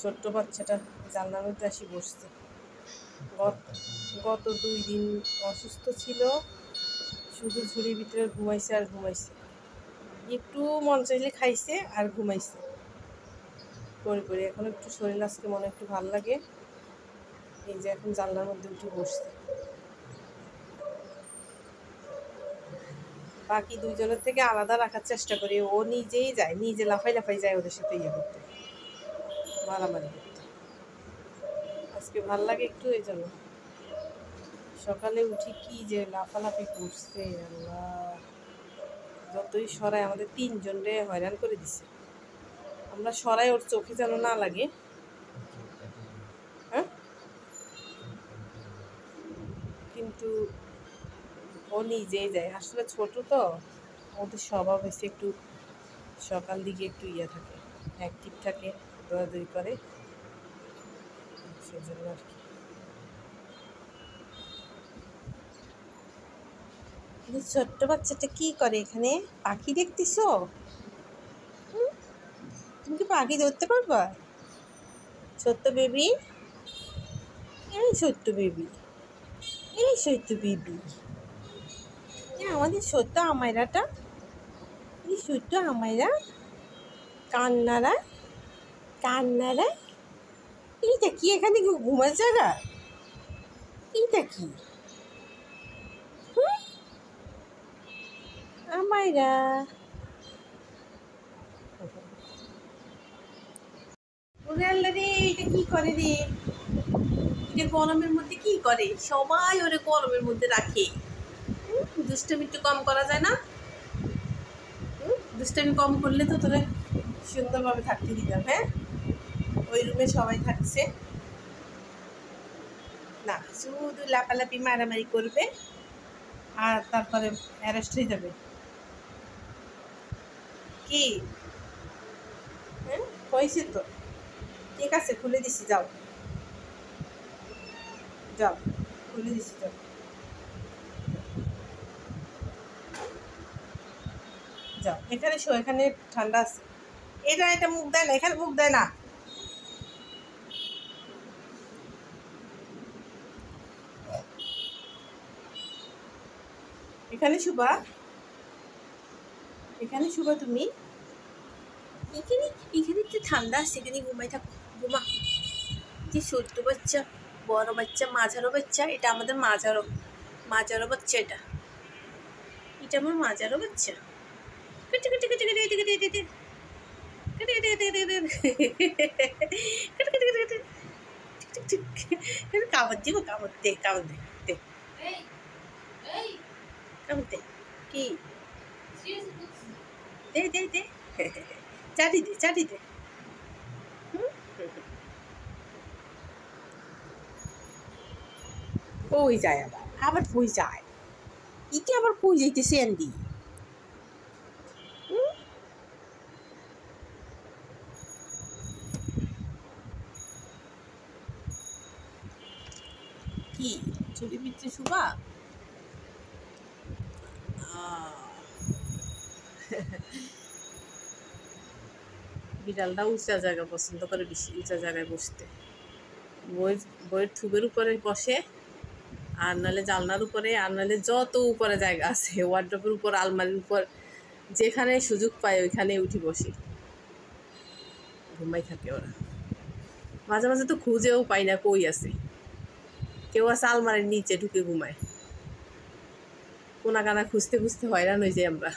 ছোট্ট বাচ্চাটা জানলার মধ্যে আসি বসছে। গত 2 দিন অসুস্থ ছিল, শুধু ঝুড়ির ভিতরে ঘুমাইছে আর ঘুমাইছে। একটু মন চাইলে খাইছে আর ঘুমাইছে পরে এখন একটু শরীর আজকে মনে একটু ভালো লাগে। এই যে এখন জানলার মধ্যে উঠে বসছে। বাকি 2 জনের থেকে আলাদা রাখার চেষ্টা করি। ও নিজেই যায়, নিজে লাফাই যায় ওদের সাথে ইয়ে করতে, মারামারি করতে। আজকে ভাল লাগে একটু, এই জন্য সকালে উঠি কি যে লাফালাফি করছে আল্লাহ। যতই সরাই আমাদের 3 জনরে হয়রান করে দিছে। আমরা সরাই ওর চোখে যেন না লাগে। হ্যাঁ, কিন্তু ও নিজেই যায়। আসলে ছোট তো, ওদের স্বভাব হয়েছে একটু সকাল দিকে একটু ইয়ে থাকে, অ্যাক্টিভ থাকে, দৌড়াদৌড়ি করে, সেজন্য আর কি। ছোট্ট বাচ্চাটা কি করে এখানে? পাখি দেখতেছ? তুমি কি পাখি ধরতে পারবা? ছোট্ট বেবি, এই ছোট্ট বেবি, এই ছোট্ট বেবি, আমাদের ছোট্ট আমায়রাটা, এই ছোট্ট আমায়রা কান্নারা কান্নারা। এইটা কি এখানে ঘুমার জায়গা? এইটা কি আমায়রা? ওরে আল্লাহ রে, এটা কি করে রে? এটা গরমের মধ্যে কি করে? সবাই ওরে গরমের মধ্যে রাখে। দুষ্টামি একটু কম করা যায় না? দুষ্টামি কম করলে তো তোরা সুন্দরভাবে থাকতে দিতাম। হ্যাঁ, ওই রুমে সবাই থাকছে না, শুধু লাপালাপি মারামারি করবে আর তারপরে অ্যারেস্ট হয়ে যাবে। কি হ্যাঁ, হয়েছে তো, ঠিক আছে, খুলে দিছি, যাও যাও, খুলে দিছি, যাও যাও। এখানে শো, এখানে ঠান্ডা আছে। এটা মুখ দেয় না, এখানে মুখ দেয় না। এখানে শুবা, এখানে শুবা তুমি। এখানে এখানে একটু ঠান্ডা আছে, এখানে ঘুমাই থাকো, ঘুমা। যে ছোট্ট বাচ্চা, বড় বাচ্চা, মাঝারো বাচ্চা, এটা আমাদের মাঝারো বাচ্চা, এটা এটা আমার মাঝারো বাচ্চা। কেটে কেটে কেটে কেটে কেটে কেটে কেটে কামড় দিব, কামড় দে, কামড় দে, দে কামড় দে। কি দে দে দে, চাটি দে, চাটি দে। কই যায় আবার, আবার কই যায়? ইটি আবার কই যাইতেছে আন্দি? কি ছুটি পিচ্ছে শুবা? বিড়ালটা উঁচা জায়গা পছন্দ করে, বেশি উঁচা জায়গায় বসতে। বইয়ের থুবের উপরে বসে, আর নাহলে জানলার উপরে, আর নাহলে যত উপরে জায়গা আছে, ওয়ার্ড্রপের উপর, আলমারির উপর, যেখানে সুযোগ পায় ওইখানে উঠি বসি, ঘুমাই থাকে ওরা। মাঝে মাঝে তো খুঁজেও পাই না কই আছে। কেউ আছে আলমারির নিচে ঢুকে ঘুমায়। কোনা কানা খুঁজতে খুঁজতে হয়রান হয়ে যাই আমরা।